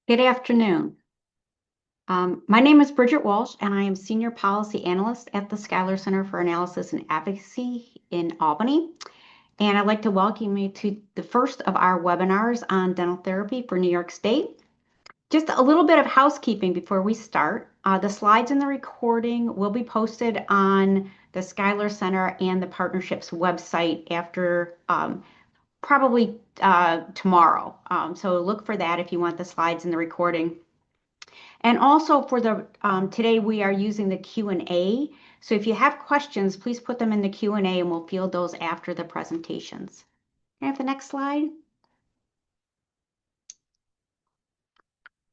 Good afternoon. My name is Bridget Walsh, and I am Senior Policy Analyst at the Schuyler Center for Analysis and Advocacy in Albany. And I'd like to welcome you to the first of our webinars on dental therapy for New York State. Just a little bit of housekeeping before we start. The slides and the recording will be posted on the Schuyler Center and the partnership's website after probably tomorrow. So look for that if you want the slides and the recording. And also for the today we are using the Q&A. So if you have questions, please put them in the Q&A and we'll field those after the presentations. Can I have the next slide?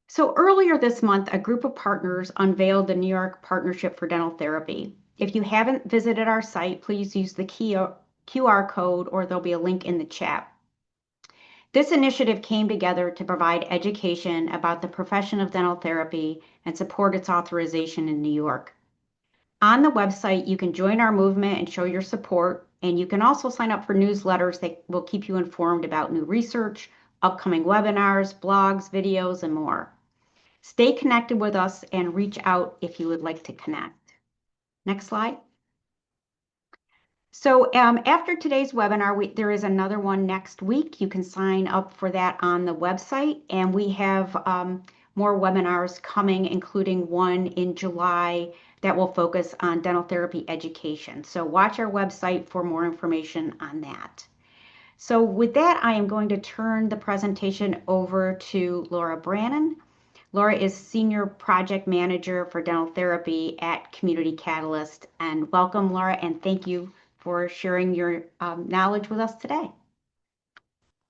So earlier this month, a group of partners unveiled the New York Partnership for Dental Therapy. If you haven't visited our site, please use the QR code or there'll be a link in the chat. This initiative came together to provide education about the profession of dental therapy and support its authorization in New York. On the website, you can join our movement and show your support, and you can also sign up for newsletters that will keep you informed about new research, upcoming webinars, blogs, videos, and more. Stay connected with us and reach out if you would like to connect. Next slide. So after today's webinar, there is another one next week. You can sign up for that on the website, and we have more webinars coming, including one in July that will focus on dental therapy education. So watch our website for more information on that. So with that, I am going to turn the presentation over to Laura Brannon. Laura is Senior Project Manager for Dental Therapy at Community Catalyst. And welcome, Laura, and thank you for sharing your knowledge with us today.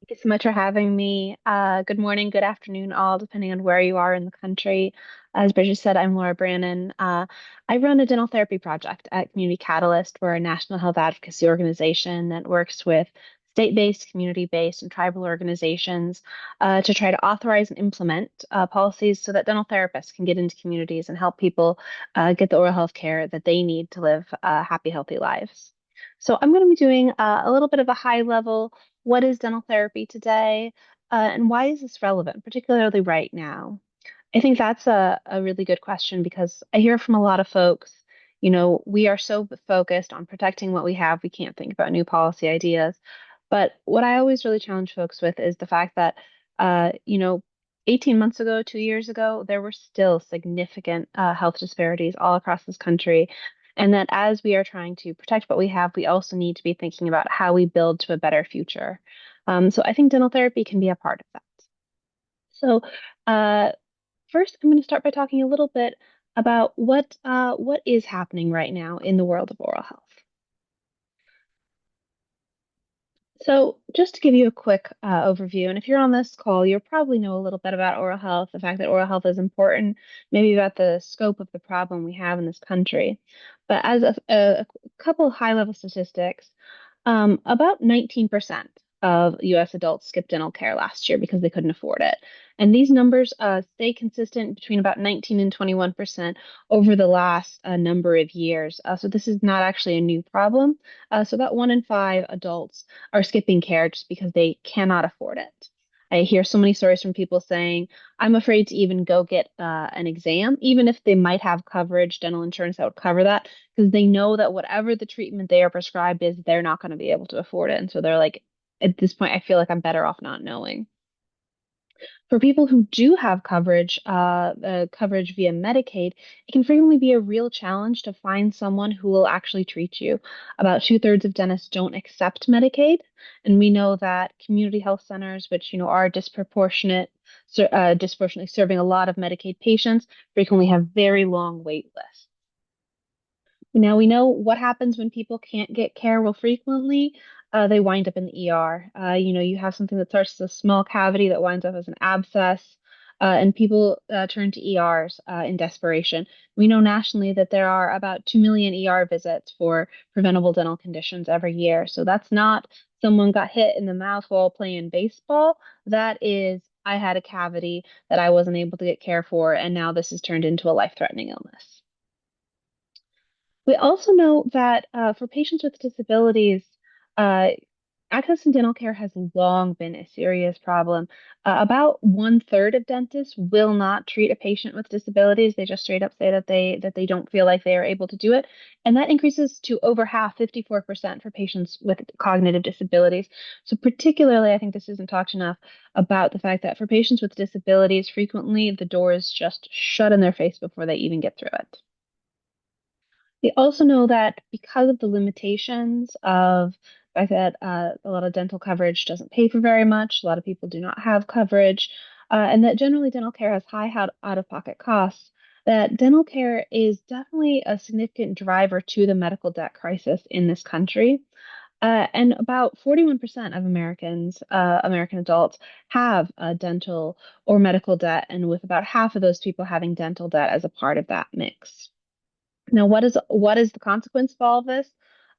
Thank you so much for having me. Good morning, good afternoon, all, depending on where you are in the country. As Bridget said, I'm Laura Brannon. I run a dental therapy project at Community Catalyst. We're a national health advocacy organization that works with state-based, community-based, and tribal organizations to try to authorize and implement policies so that dental therapists can get into communities and help people get the oral health care that they need to live happy, healthy lives. So I'm going to be doing a little bit of a high level what is dental therapy today, and why is this relevant, particularly right now? I think that's a really good question because I hear from a lot of folks, we are so focused on protecting what we have, we can't think about new policy ideas. But what I always really challenge folks with is the fact that, uh, you know, 18 months ago, 2 years ago, there were still significant health disparities all across this country. And that as we are trying to protect what we have, we also need to be thinking about how we build to a better future. So I think dental therapy can be a part of that. So uh, first, I'm going to start by talking a little bit about what is happening right now in the world of oral health. So, just to give you a quick overview, and if you're on this call, you'll probably know a little bit about oral health, the fact that oral health is important, maybe about the scope of the problem we have in this country. But as a couple high-level statistics, about 19% of US adults skipped dental care last year because they couldn't afford it. And these numbers stay consistent between about 19 and 21% over the last number of years. So this is not actually a new problem. So about 1 in 5 adults are skipping care just because they cannot afford it. I hear so many stories from people saying, I'm afraid to even go get an exam, even if they might have coverage, dental insurance that would cover that, because they know that whatever the treatment they are prescribed is, they're not going to be able to afford it. And so they're like, at this point, I feel like I'm better off not knowing. For people who do have coverage via Medicaid, it can frequently be a real challenge to find someone who will actually treat you. About two-thirds of dentists don't accept Medicaid, and we know that community health centers, which are disproportionately serving a lot of Medicaid patients, frequently have very long wait lists. Now we know what happens when people can't get care. Well, frequently they wind up in the ER. You have something that starts as a small cavity that winds up as an abscess, and people turn to ERs in desperation. We know nationally that there are about 2 million ER visits for preventable dental conditions every year. So that's not someone got hit in the mouth while playing baseball. That is, I had a cavity that I wasn't able to get care for, and now this has turned into a life-threatening illness. We also know that for patients with disabilities, uh, Access to dental care has long been a serious problem. About one-third of dentists will not treat a patient with disabilities. They just straight up say that they don't feel like they are able to do it, and that increases to over half, 54% for patients with cognitive disabilities. So particularly, I think this isn't talked enough about the fact that for patients with disabilities, frequently the door is just shut in their face before they even get through it. We also know that because of the limitations of the fact that a lot of dental coverage doesn't pay for very much, a lot of people do not have coverage, and that generally dental care has high out-of-pocket costs, that dental care is definitely a significant driver to the medical debt crisis in this country. And about 41% of American adults have dental or medical debt, and with about half of those people having dental debt as a part of that mix. Now, what is the consequence of all of this?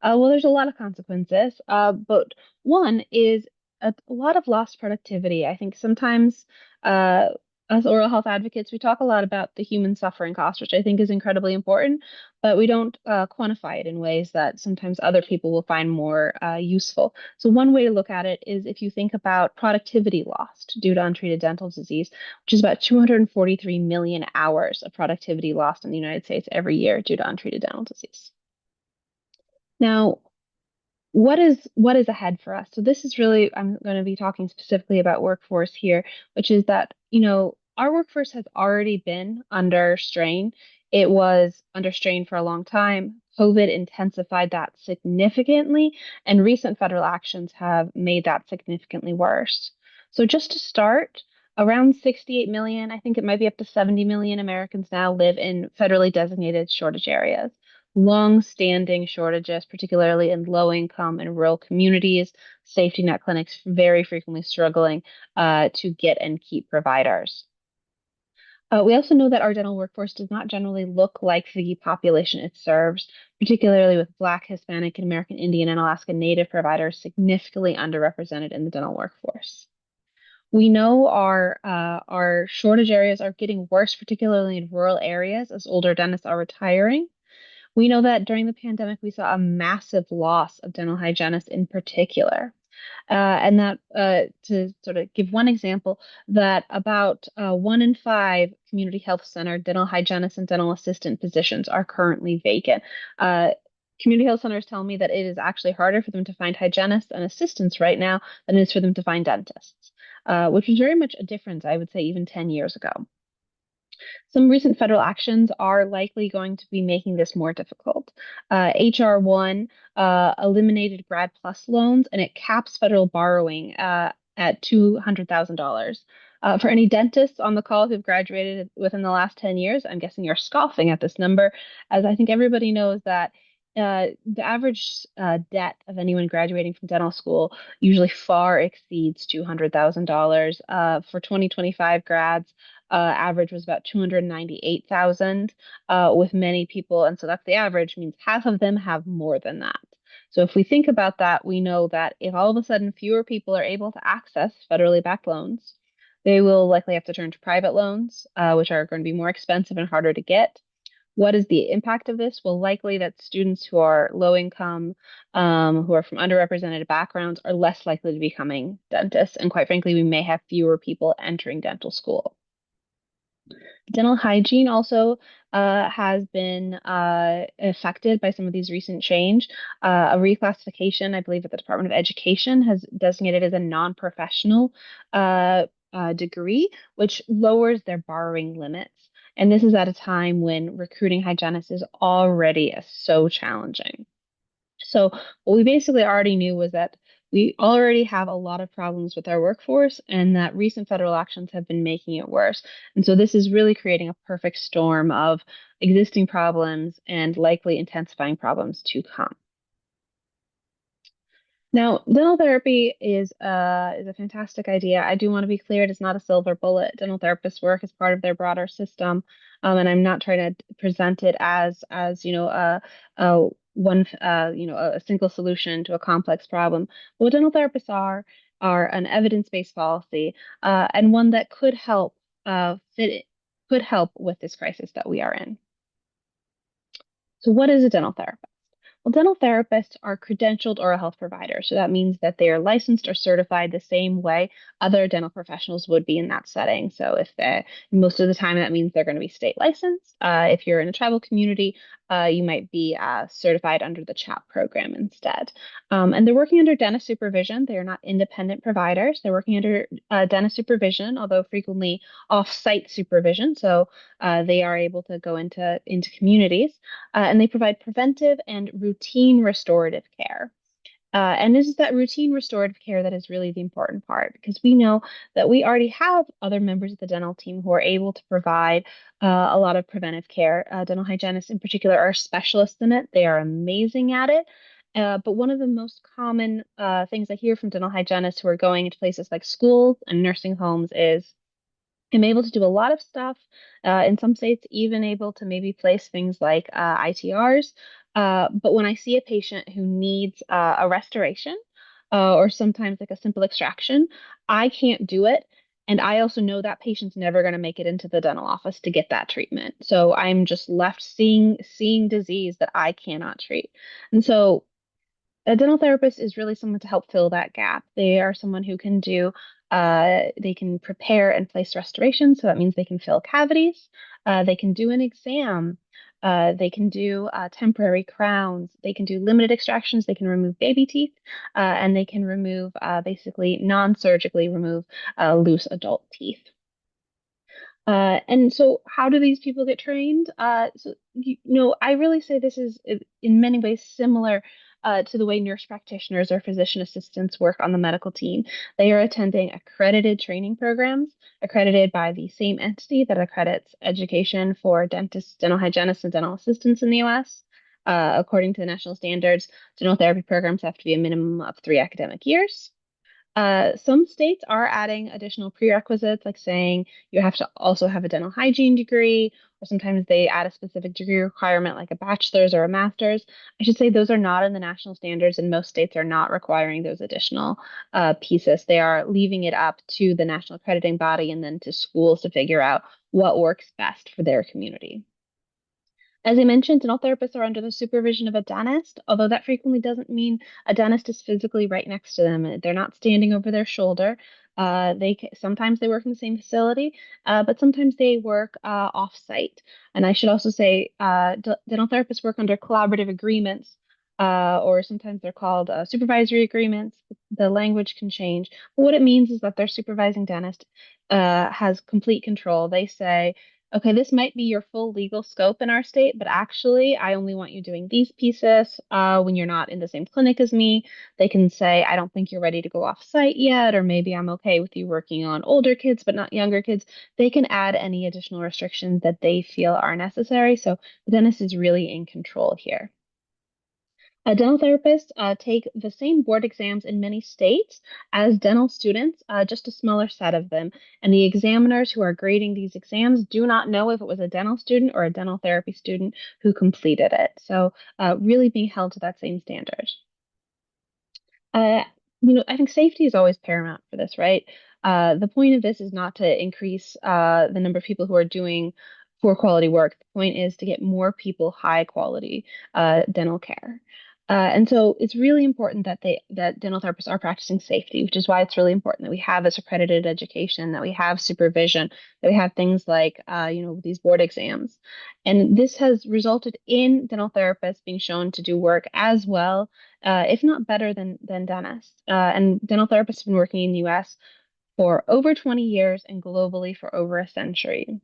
Well, there's a lot of consequences, but one is a lot of lost productivity. I think sometimes uh, us oral health advocates, we talk a lot about the human suffering cost, which I think is incredibly important, but we don't quantify it in ways that sometimes other people will find more useful. So one way to look at it is if you think about productivity lost due to untreated dental disease, which is about 243 million hours of productivity lost in the United States every year due to untreated dental disease. Now, what is ahead for us? So this is really, I'm going to be talking specifically about workforce here, which is that, our workforce has already been under strain. It was under strain for a long time. COVID intensified that significantly, and recent federal actions have made that significantly worse. So just to start, around 68 million, I think it might be up to 70 million Americans now live in federally designated shortage areas, long-standing shortages, particularly in low-income and rural communities. Safety net clinics very frequently struggling to get and keep providers. We also know that our dental workforce does not generally look like the population it serves, particularly with Black, Hispanic, and American Indian and Alaska Native providers significantly underrepresented in the dental workforce. We know our shortage areas are getting worse, particularly in rural areas, as older dentists are retiring. We know that during the pandemic, we saw a massive loss of dental hygienists in particular. And that, to sort of give one example, that about 1 in 5 community health center dental hygienist and dental assistant positions are currently vacant. Uh, Community health centers tell me that it is actually harder for them to find hygienists and assistants right now than it is for them to find dentists, which was very much a difference, I would say, even 10 years ago. Some recent federal actions are likely going to be making this more difficult. HR 1 eliminated Grad Plus loans and it caps federal borrowing at $200,000. For any dentists on the call who've graduated within the last 10 years, I'm guessing you're scoffing at this number, as I think everybody knows that the average debt of anyone graduating from dental school usually far exceeds $200,000. For 2025 grads, average was about 298,000 with many people. And so that's the average, means half of them have more than that. So if we think about that, we know that if all of a sudden fewer people are able to access federally backed loans, they will likely have to turn to private loans, which are going to be more expensive and harder to get. What is the impact of this? Well, likely that students who are low income, who are from underrepresented backgrounds, are less likely to be becoming dentists. And quite frankly, we may have fewer people entering dental school. Dental hygiene also has been affected by some of these recent change. A reclassification, I believe, at the Department of Education has designated as a non-professional degree, which lowers their borrowing limits. And this is at a time when recruiting hygienists is already so challenging. So what we basically already knew was that we already have a lot of problems with our workforce and that recent federal actions have been making it worse. And so this is really creating a perfect storm of existing problems and likely intensifying problems to come. Now, dental therapy is a fantastic idea. I do want to be clear; it is not a silver bullet. Dental therapists work as part of their broader system, and I'm not trying to present it as a one a single solution to a complex problem. But what dental therapists are an evidence-based policy, and one that could help with this crisis that we are in. So, what is a dental therapist? Well, dental therapists are credentialed oral health providers. So that means that they are licensed or certified the same way other dental professionals would be in that setting. So if they most of the time that means they're going to be state licensed. If you're in a tribal community, you might be certified under the CHAP program instead. And they're working under dentist supervision. They are not independent providers. They're working under dentist supervision, although frequently off-site supervision. So they are able to go into communities, and they provide preventive and routine restorative care. And it is that routine restorative care that is really the important part because we know that we already have other members of the dental team who are able to provide a lot of preventive care. Dental hygienists, in particular, are specialists in it. They are amazing at it. But one of the most common things I hear from dental hygienists who are going into places like schools and nursing homes is I'm able to do a lot of stuff. In some states, even able to maybe place things like ITRs. But when I see a patient who needs a restoration or sometimes like a simple extraction, I can't do it. And I also know that patient's never going to make it into the dental office to get that treatment. So I'm just left seeing disease that I cannot treat. And so a dental therapist is really someone to help fill that gap. They are someone who can they can prepare and place restoration. So that means they can fill cavities. They can do an exam. They can do temporary crowns. They can do limited extractions. They can remove baby teeth, and they can remove basically non-surgically remove loose adult teeth. And so, how do these people get trained? I really say this is in many ways similar to the way nurse practitioners or physician assistants work on the medical team. They are attending accredited training programs, accredited by the same entity that accredits education for dentists, dental hygienists, and dental assistants in the US. According to the national standards, dental therapy programs have to be a minimum of 3 academic years. Some states are adding additional prerequisites, like saying you have to also have a dental hygiene degree, or sometimes they add a specific degree requirement, like a bachelor's or a master's. I should say those are not in the national standards, and most states are not requiring those additional pieces. They are leaving it up to the national accrediting body and then to schools to figure out what works best for their community. As I mentioned, dental therapists are under the supervision of a dentist, although that frequently doesn't mean a dentist is physically right next to them. They're not standing over their shoulder. Sometimes they work in the same facility, but sometimes they work off-site. And I should also say, dental therapists work under collaborative agreements, or sometimes they're called supervisory agreements. The language can change, but what it means is that their supervising dentist has complete control. They say, okay, this might be your full legal scope in our state, but actually, I only want you doing these pieces when you're not in the same clinic as me. They can say, I don't think you're ready to go off site yet, or maybe I'm okay with you working on older kids, but not younger kids. They can add any additional restrictions that they feel are necessary. So the dentist is really in control here. Dental therapists take the same board exams in many states as dental students, just a smaller set of them. And the examiners who are grading these exams do not know if it was a dental student or a dental therapy student who completed it. So, really being held to that same standard. Uh, I think safety is always paramount for this, right? The point of this is not to increase the number of people who are doing poor quality work. The point is to get more people high quality dental care. And so it's really important that dental therapists are practicing safety, which is why it's really important that we have this accredited education, that we have supervision, that we have things like these board exams. And this has resulted in dental therapists being shown to do work as well, if not better than dentists. And dental therapists have been working in the US for over 20 years and globally for over a century.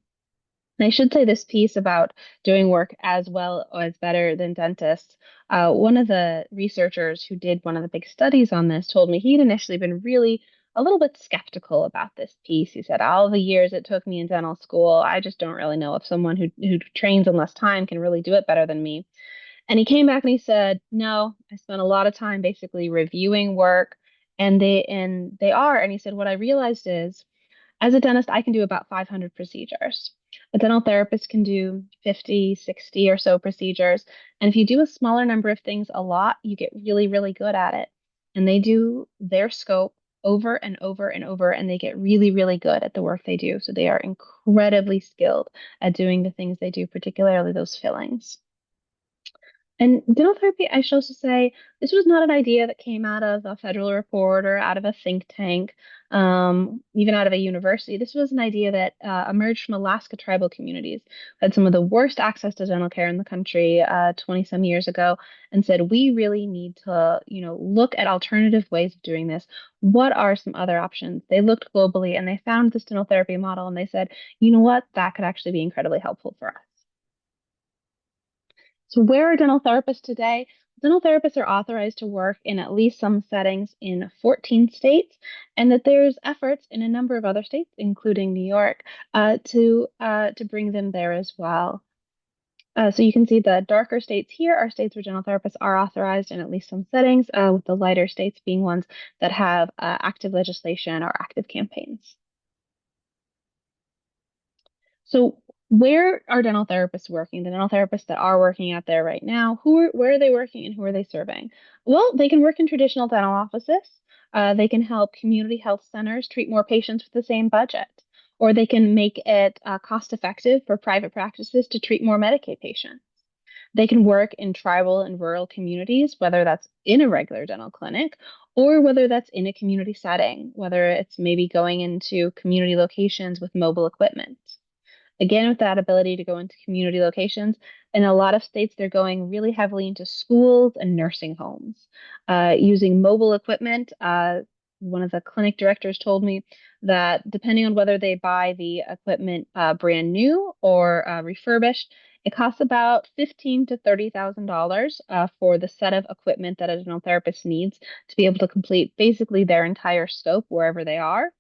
And I should say this piece about doing work as well or as better than dentists. One of the researchers who did one of the big studies on this told me he'd initially been really a little bit skeptical about this piece. He said, all the years it took me in dental school, I just don't really know if someone who trains in less time can really do it better than me. And he came back and he said, "No, I spent a lot of time basically reviewing work, and they are." And he said, "What I realized is, as a dentist, I can do about 500 procedures. A dental therapist can do 50, 60 or so procedures. And if you do a smaller number of things a lot, you get really, really good at it. And they do their scope over and over and over, and they get really, really good at the work they do. So they are incredibly skilled at doing the things they do, particularly those fillings." And dental therapy, I should also say, this was not an idea that came out of a federal report or out of a think tank, even out of a university. This was an idea that emerged from Alaska tribal communities, who had some of the worst access to dental care in the country 20 some years ago, and said, we really need to, look at alternative ways of doing this. What are some other options? They looked globally and they found this dental therapy model and they said, you know what, that could actually be incredibly helpful for us. So, where are dental therapists today? Dental therapists are authorized to work in at least some settings in 14 states, and that there's efforts in a number of other states, including New York, to bring them there as well. So you can see the darker states here are states where dental therapists are authorized in at least some settings, with the lighter states being ones that have active legislation or active campaigns. So, where are dental therapists working? The dental therapists that are working out there right now, where are they working and who are they serving? Well, they can work in traditional dental offices. They can help community health centers treat more patients with the same budget, or they can make it cost effective for private practices to treat more Medicaid patients. They can work in tribal and rural communities, whether that's in a regular dental clinic or whether that's in a community setting, whether it's maybe going into community locations with mobile equipment. Again, with that ability to go into community locations, in a lot of states, they're going really heavily into schools and nursing homes using mobile equipment. One of the clinic directors told me that depending on whether they buy the equipment brand new or refurbished, it costs about $15,000 to $30,000 for the set of equipment that a dental therapist needs to be able to complete basically their entire scope wherever they are.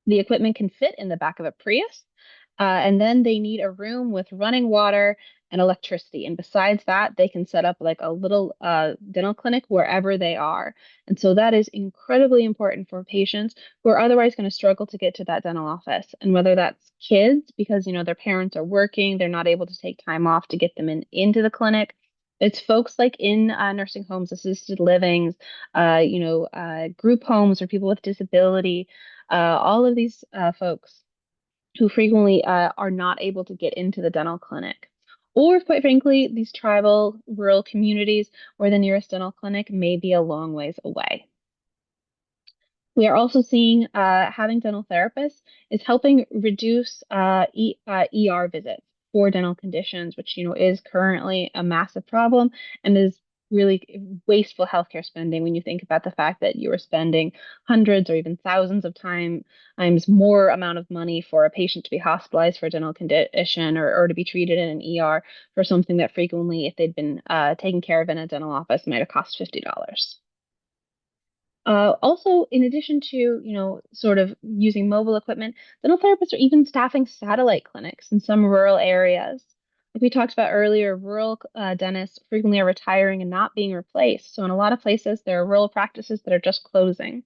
The equipment can fit in the back of a Prius, and then they need a room with running water and electricity. And besides that, they can set up like a little dental clinic wherever they are. And so that is incredibly important for patients who are otherwise going to struggle to get to that dental office. And whether that's kids because their parents are working, they're not able to take time off to get them into the clinic. It's folks like in nursing homes, assisted livings, group homes for people with disability, all of these folks who frequently are not able to get into the dental clinic. Or, quite frankly, these tribal rural communities where the nearest dental clinic may be a long ways away. We are also seeing having dental therapists is helping reduce ER visits for dental conditions, which is currently a massive problem and is really wasteful healthcare spending when you think about the fact that you are spending hundreds or even thousands of times more amount of money for a patient to be hospitalized for a dental condition or to be treated in an ER for something that frequently, if they'd been taken care of in a dental office, might have cost $50. Also, in addition to, sort of using mobile equipment, dental therapists are even staffing satellite clinics in some rural areas. Like we talked about earlier, rural dentists frequently are retiring and not being replaced. So, in a lot of places, there are rural practices that are just closing.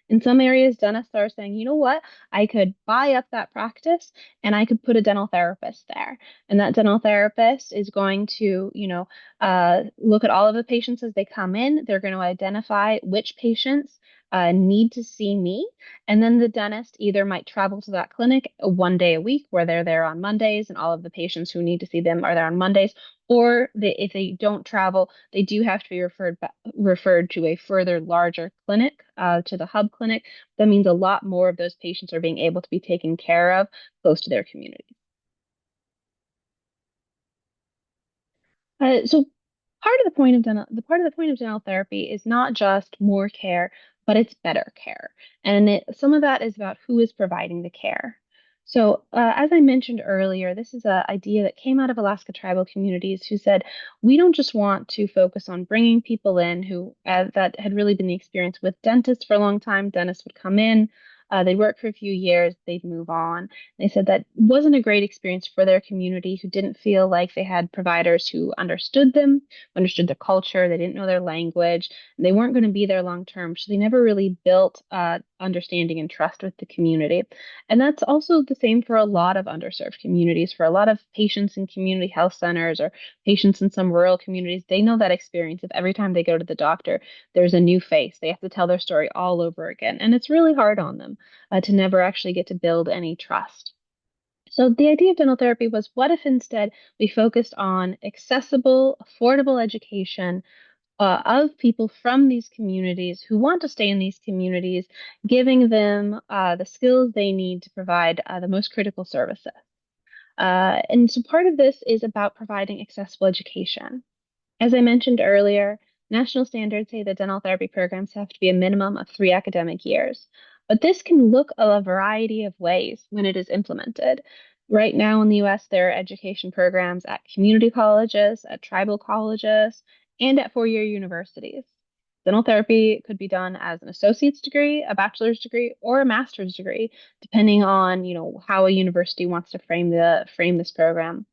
In some areas, dentists are saying, you know what, I could buy up that practice and I could put a dental therapist there. And that dental therapist is going to, look at all of the patients as they come in. They're going to identify which patients need to see me. And then the dentist either might travel to that clinic 1 day a week where they're there on Mondays and all of the patients who need to see them are there on Mondays. Or if they don't travel, they do have to be referred to a further larger clinic, to the hub clinic. That means a lot more of those patients are being able to be taken care of close to their community. So part of the point of dental therapy is not just more care, but it's better care. And some of that is about who is providing the care. So, as I mentioned earlier, this is an idea that came out of Alaska tribal communities who said, we don't just want to focus on bringing people in who that had really been the experience with dentists for a long time. Dentists would come in, they'd work for a few years, they'd move on. They said that wasn't a great experience for their community who didn't feel like they had providers who understood them, understood their culture, they didn't know their language, and they weren't going to be there long term. So they never really built understanding and trust with the community. And that's also the same for a lot of underserved communities, for a lot of patients in community health centers or patients in some rural communities. They know that experience of every time they go to the doctor, there's a new face. They have to tell their story all over again. And it's really hard on them to never actually get to build any trust. So the idea of dental therapy was, what if instead we focused on accessible, affordable education of people from these communities who want to stay in these communities, giving them the skills they need to provide the most critical services. And so part of this is about providing accessible education. As I mentioned earlier, national standards say that dental therapy programs have to be a minimum of 3 academic years. But this can look a variety of ways when it is implemented. Right now in the US, there are education programs at community colleges, at tribal colleges, and at four-year universities. Dental therapy could be done as an associate's degree, a bachelor's degree, or a master's degree, depending on, how a university wants to frame this program.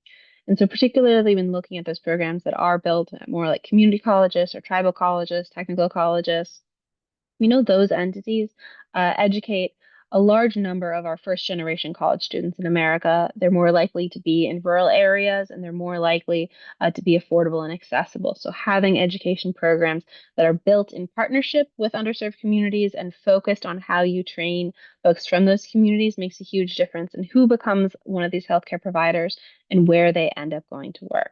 And so, particularly when looking at those programs that are built at more like community colleges or tribal colleges, technical colleges, we know those entities educate a large number of our first generation college students in America. They're more likely to be in rural areas and they're more likely to be affordable and accessible. So, having education programs that are built in partnership with underserved communities and focused on how you train folks from those communities makes a huge difference in who becomes one of these healthcare providers and where they end up going to work.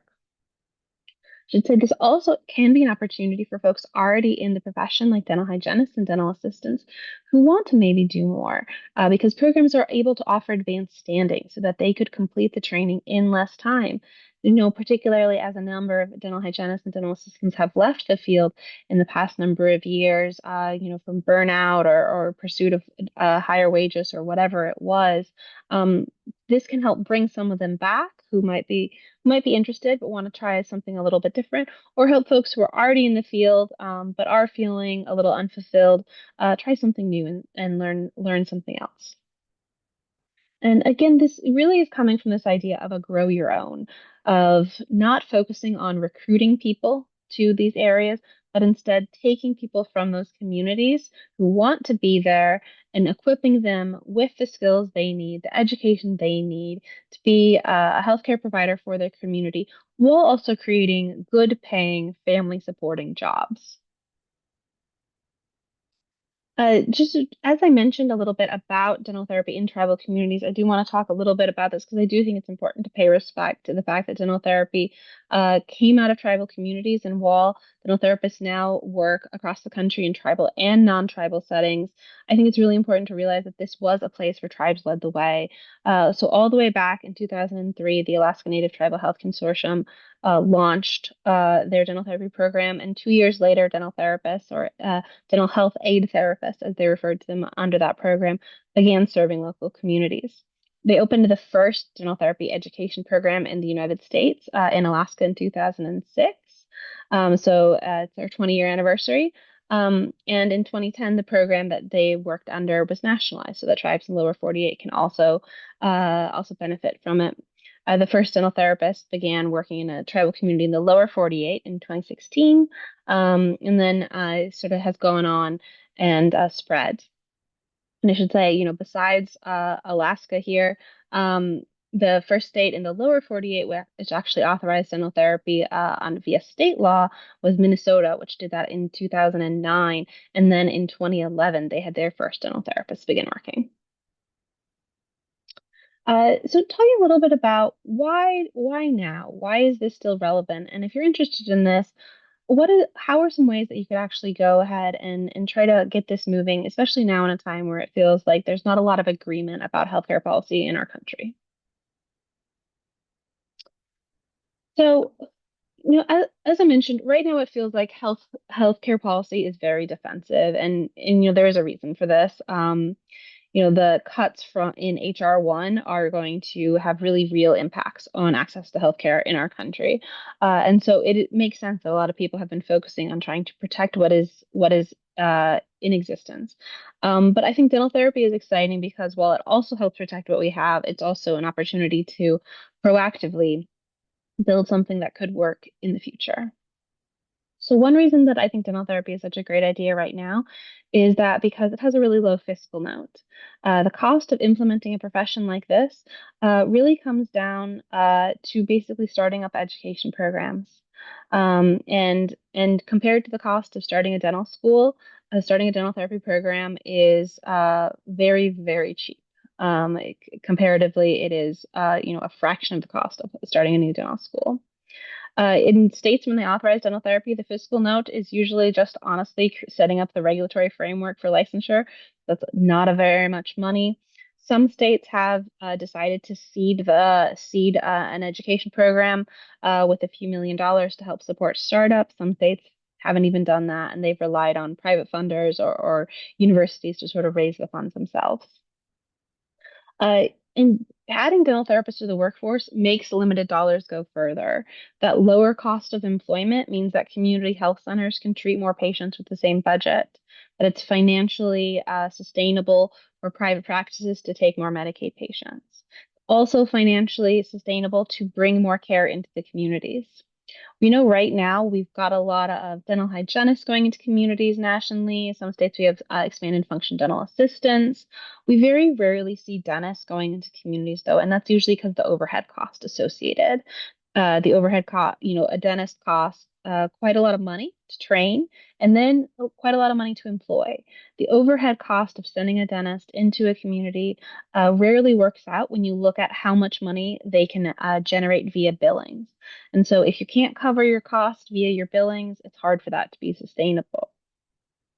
Should say this also can be an opportunity for folks already in the profession, like dental hygienists and dental assistants, who want to maybe do more because programs are able to offer advanced standing so that they could complete the training in less time. Particularly as a number of dental hygienists and dental assistants have left the field in the past number of years, from burnout or pursuit of higher wages or whatever it was. Um, this can help bring some of them back who might be interested but want to try something a little bit different, or help folks who are already in the field but are feeling a little unfulfilled try something new and learn something else. And again, this really is coming from this idea of a grow your own, of not focusing on recruiting people to these areas, but instead taking people from those communities who want to be there and equipping them with the skills they need, the education they need to be a healthcare provider for their community, while also creating good paying, family supporting jobs. Just as I mentioned a little bit about dental therapy in tribal communities, I do want to talk a little bit about this because I do think it's important to pay respect to the fact that dental therapy came out of tribal communities, and while dental therapists now work across the country in tribal and non-tribal settings, I think it's really important to realize that this was a place where tribes led the way. So all the way back in 2003, the Alaska Native Tribal Health Consortium launched their dental therapy program, and 2 years later, dental therapists or dental health aid therapists, as they referred to them under that program, began serving local communities. They opened the first dental therapy education program in the United States in Alaska in 2006. It's their 20-year anniversary. And in 2010, the program that they worked under was nationalized so that tribes in the lower 48 can also benefit from it. The first dental therapist began working in a tribal community in the lower 48 in 2016, and then sort of has gone on and spread. And I should say, besides Alaska here, the first state in the lower 48 which actually authorized dental therapy on via state law was Minnesota, which did that in 2009. And then in 2011, they had their first dental therapist begin working. So tell you a little bit about why now? Why is this still relevant? And if you're interested in this, how are some ways that you could actually go ahead and try to get this moving, especially now in a time where it feels like there's not a lot of agreement about healthcare policy in our country? So, as I mentioned, right now it feels like healthcare policy is very defensive, and there is a reason for this. The cuts from in HR1 are going to have really real impacts on access to healthcare in our country. And so it makes sense that a lot of people have been focusing on trying to protect what is in existence. But I think dental therapy is exciting because while it also helps protect what we have, it's also an opportunity to proactively build something that could work in the future. So one reason that I think dental therapy is such a great idea right now is that because it has a really low fiscal note. The cost of implementing a profession like this really comes down to basically starting up education programs. And compared to the cost of starting a dental school, starting a dental therapy program is very, very cheap. Comparatively, it is a fraction of the cost of starting a new dental school. In states, when they authorize dental therapy, the fiscal note is usually just honestly setting up the regulatory framework for licensure. That's not a very much money. Some states have decided to seed an education program with a few $1 million to help support startups. Some states haven't even done that, and they've relied on private funders or universities to sort of raise the funds themselves. Uh, and adding dental therapists to the workforce makes limited dollars go further. That lower cost of employment means that community health centers can treat more patients with the same budget, that it's financially sustainable for private practices to take more Medicaid patients. Also, financially sustainable to bring more care into the communities. We know right now we've got a lot of dental hygienists going into communities nationally. Some states we have expanded function dental assistants. We very rarely see dentists going into communities though, and that's usually because the overhead cost associated. The overhead cost, a dentist costs quite a lot of money to train and then quite a lot of money to employ. The overhead cost of sending a dentist into a community rarely works out when you look at how much money they can generate via billings. And so if you can't cover your cost via your billings, it's hard for that to be sustainable.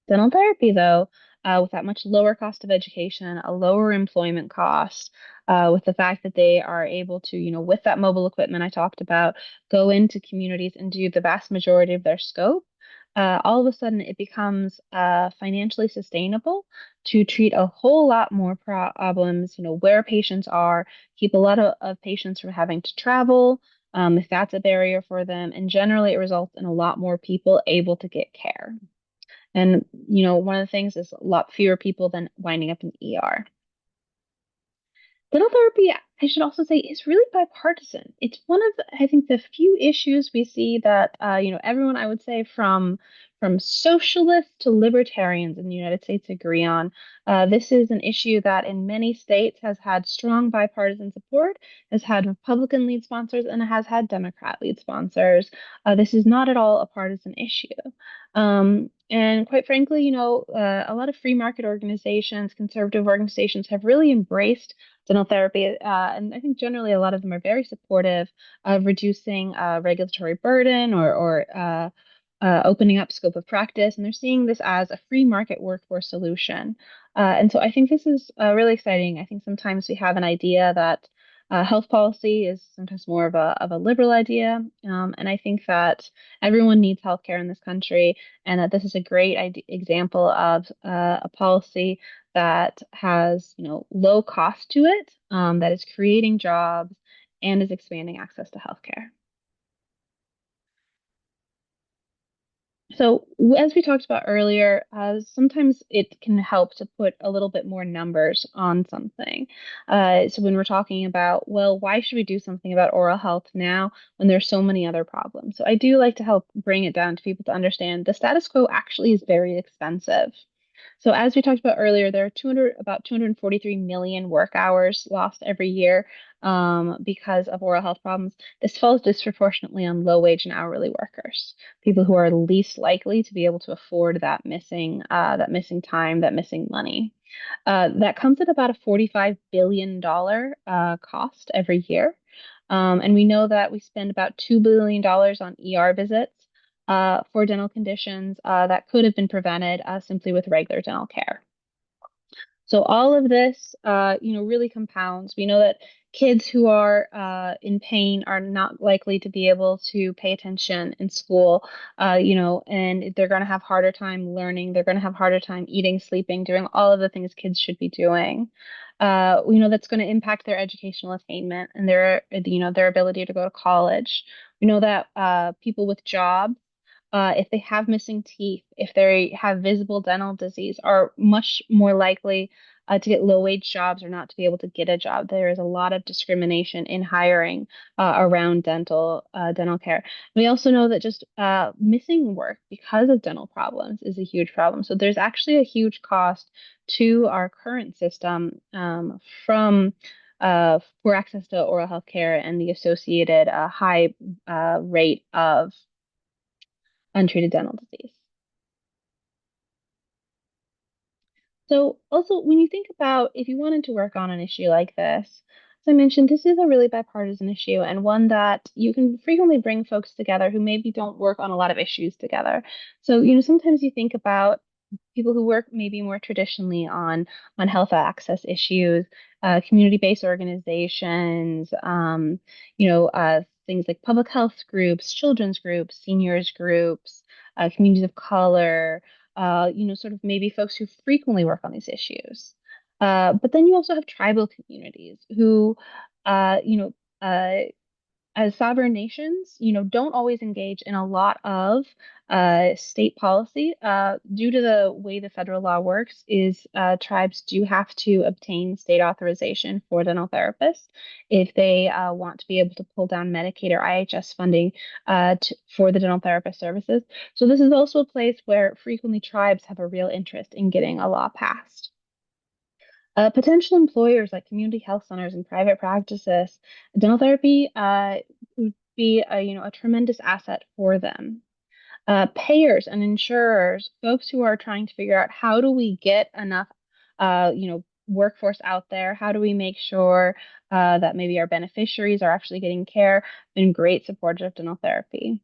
Dental therapy, though, with that much lower cost of education, a lower employment cost, with the fact that they are able to, with that mobile equipment I talked about, go into communities and do the vast majority of their scope, all of a sudden it becomes financially sustainable to treat a whole lot more problems, where patients are, keep a lot of patients from having to travel, if that's a barrier for them, and generally it results in a lot more people able to get care. And, one of the things is a lot fewer people than winding up in ER. Dental therapy, I should also say, is really bipartisan. It's one of, I think, the few issues we see that, everyone, I would say, from socialists to libertarians in the United States agree on. This is an issue that in many states has had strong bipartisan support, has had Republican lead sponsors, and has had Democrat lead sponsors. This is not at all a partisan issue. And quite frankly, a lot of free market organizations, conservative organizations have really embraced dental therapy. And I think generally a lot of them are very supportive of reducing regulatory burden or opening up scope of practice. And they're seeing this as a free market workforce solution. And so I think this is really exciting. I think sometimes we have an idea that health policy is sometimes more of a liberal idea. And I think that everyone needs healthcare in this country, and that this is a great example of a policy that has, low cost to it, that is creating jobs and is expanding access to healthcare. So, as we talked about earlier, sometimes it can help to put a little bit more numbers on something. So, when we're talking about, well, why should we do something about oral health now when there's so many other problems? So, I do like to help bring it down to people to understand the status quo actually is very expensive. So as we talked about earlier, there are about 243 million work hours lost every year because of oral health problems. This falls disproportionately on low wage and hourly workers, people who are least likely to be able to afford that missing time, that missing money. That comes at about a $45 billion cost every year. And we know that we spend about $2 billion on ER visits for dental conditions that could have been prevented simply with regular dental care. So all of this, really compounds. We know that kids who are in pain are not likely to be able to pay attention in school, and they're going to have harder time learning. They're going to have harder time eating, sleeping, doing all of the things kids should be doing. We know that's going to impact their educational attainment and their ability to go to college. We know that people with jobs if they have missing teeth, if they have visible dental disease, are much more likely to get low wage jobs or not to be able to get a job. There is a lot of discrimination in hiring around dental care. We also know that just missing work because of dental problems is a huge problem. So there's actually a huge cost to our current system from poor access to oral health care and the associated high rate of untreated dental disease. So, also, when you think about if you wanted to work on an issue like this, as I mentioned, this is a really bipartisan issue and one that you can frequently bring folks together who maybe don't work on a lot of issues together. So, sometimes you think about people who work maybe more traditionally on health access issues, community-based organizations, things like public health groups, children's groups, seniors groups, communities of color, sort of maybe folks who frequently work on these issues. But then you also have tribal communities who, uh, you know, uh, as sovereign nations, don't always engage in a lot of state policy due to the way the federal law works. Is tribes do have to obtain state authorization for dental therapists if they want to be able to pull down Medicaid or IHS funding for the dental therapist services. So this is also a place where frequently tribes have a real interest in getting a law passed. Potential employers like community health centers and private practices, dental therapy would be a tremendous asset for them. Payers and insurers, folks who are trying to figure out how do we get enough, workforce out there? How do we make sure that maybe our beneficiaries are actually getting care? Been great supporters of dental therapy.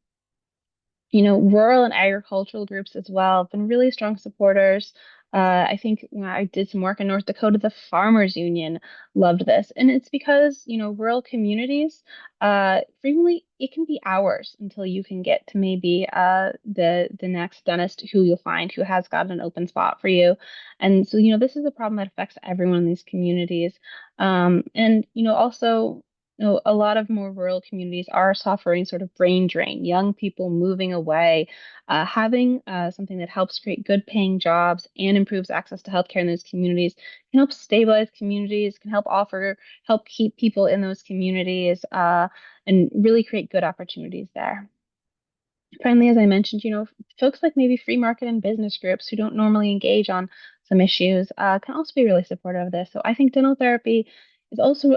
Rural and agricultural groups as well have been really strong supporters. I think when I did some work in North Dakota, the Farmers Union loved this. And it's because, rural communities, frequently it can be hours until you can get to maybe the next dentist who you'll find who has got an open spot for you. And so, this is a problem that affects everyone in these communities. Also, a lot of more rural communities are suffering sort of brain drain, young people moving away. Having something that helps create good paying jobs and improves access to healthcare in those communities can help stabilize communities, can help keep people in those communities, and really create good opportunities there. Finally, as I mentioned, folks like maybe free market and business groups who don't normally engage on some issues can also be really supportive of this. So I think dental therapy is also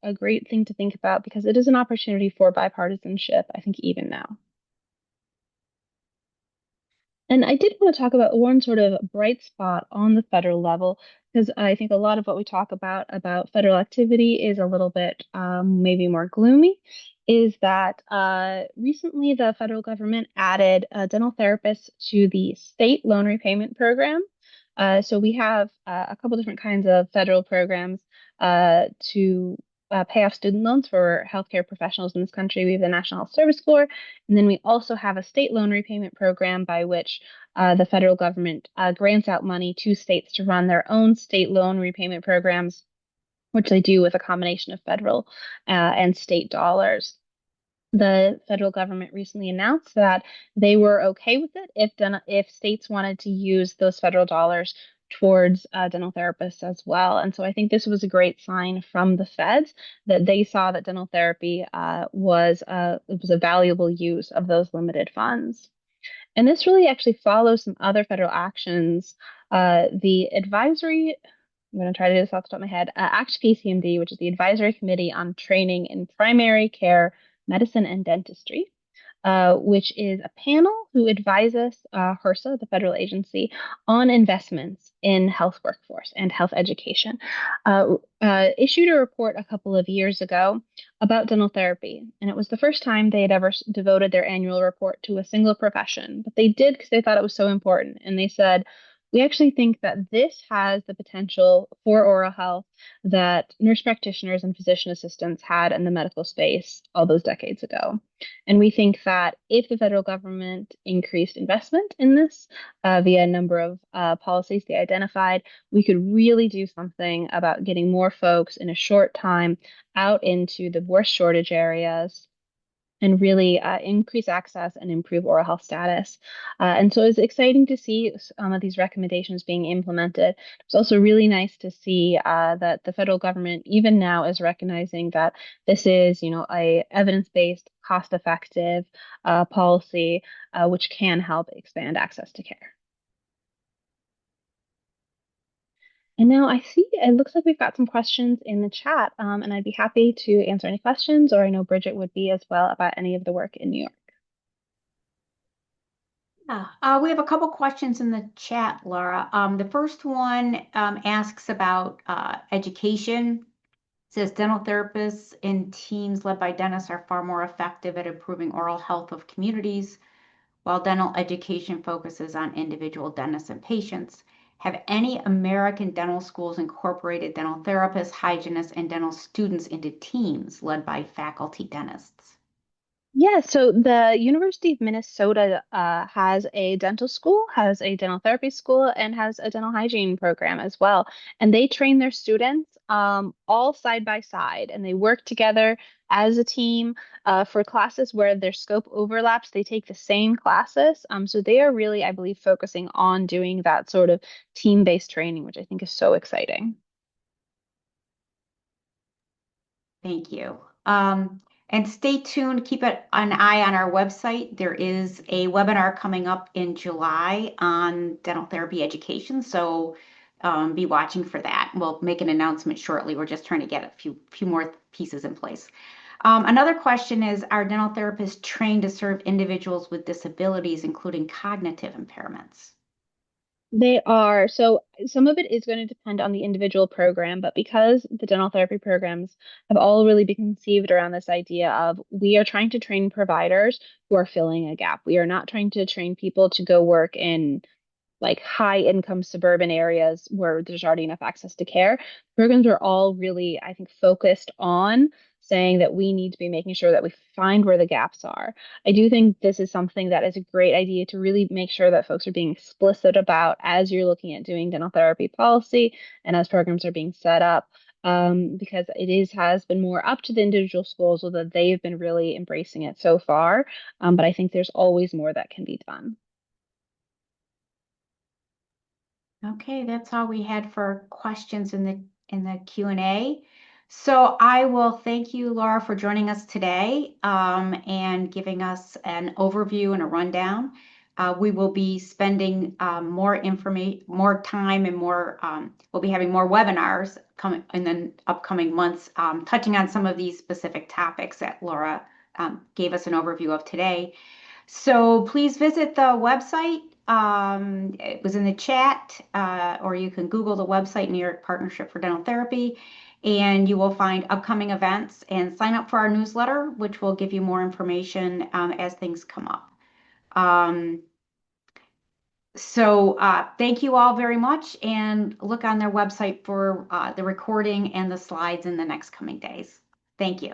a great thing to think about because it is an opportunity for bipartisanship, I think, even now. And I did want to talk about one sort of bright spot on the federal level, because I think a lot of what we talk about federal activity is a little bit maybe more gloomy. Is that recently the federal government added dental therapists to the state loan repayment program. So we have a couple different kinds of federal programs to pay off student loans for healthcare professionals in this country. We have the National Health Service Corps, and then we also have a state loan repayment program by which the federal government grants out money to states to run their own state loan repayment programs, which they do with a combination of federal and state dollars. The federal government recently announced that they were okay with it if states wanted to use those federal dollars towards dental therapists as well. And so I think this was a great sign from the feds that they saw that dental therapy was a valuable use of those limited funds. And this really actually follows some other federal actions. The advisory, I'm going to try to do this off the top of my head, ACT PCMD, which is the Advisory Committee on Training in Primary Care Medicine and Dentistry, which is a panel who advises HRSA, the federal agency, on investments in health workforce and health education. Issued a report a couple of years ago about dental therapy, and it was the first time they had ever devoted their annual report to a single profession. But they did because they thought it was so important, and they said, we actually think that this has the potential for oral health that nurse practitioners and physician assistants had in the medical space all those decades ago. And we think that if the federal government increased investment in this via a number of policies they identified, we could really do something about getting more folks in a short time out into the worst shortage areas and really increase access and improve oral health status. And so it's exciting to see some of these recommendations being implemented. It's also really nice to see that the federal government, even now, is recognizing that this is, a evidence-based, cost-effective policy which can help expand access to care. And now I see it looks like we've got some questions in the chat, and I'd be happy to answer any questions, or I know Bridget would be as well about any of the work in New York. Yeah, we have a couple questions in the chat, Laura. The first one asks about education. It says dental therapists and teams led by dentists are far more effective at improving oral health of communities, while dental education focuses on individual dentists and patients. Have any American dental schools incorporated dental therapists, hygienists, and dental students into teams led by faculty dentists? Yeah, so the University of Minnesota has a dental school, has a dental therapy school, and has a dental hygiene program as well. And they train their students all side by side, and they work together as a team for classes where their scope overlaps. They take the same classes. So they are really, I believe, focusing on doing that sort of team-based training, which I think is so exciting. Thank you. And stay tuned, keep an eye on our website. There is a webinar coming up in July on dental therapy education, so be watching for that. We'll make an announcement shortly. We're just trying to get a few more pieces in place. Another question is, are dental therapists trained to serve individuals with disabilities, including cognitive impairments? They are. So some of it is going to depend on the individual program, but because the dental therapy programs have all really been conceived around this idea of we are trying to train providers who are filling a gap. We are not trying to train people to go work in like high income suburban areas where there's already enough access to care. Programs are all really, I think, focused on saying that we need to be making sure that we find where the gaps are. I do think this is something that is a great idea to really make sure that folks are being explicit about as you're looking at doing dental therapy policy and as programs are being set up. Because it has been more up to the individual schools, although they've been really embracing it so far. But I think there's always more that can be done. Okay, that's all we had for questions in the Q&A. So I will thank you, Laura, for joining us today and giving us an overview and a rundown. We will be spending more information, more time, and we'll be having more webinars coming in the upcoming months, touching on some of these specific topics that Laura gave us an overview of today. So please visit the website. It was in the chat, or you can Google the website, New York Partnership for Dental Therapy, and you will find upcoming events and sign up for our newsletter, which will give you more information as things come up. Um, thank you all very much, and look on their website for the recording and the slides in the next coming days. Thank you.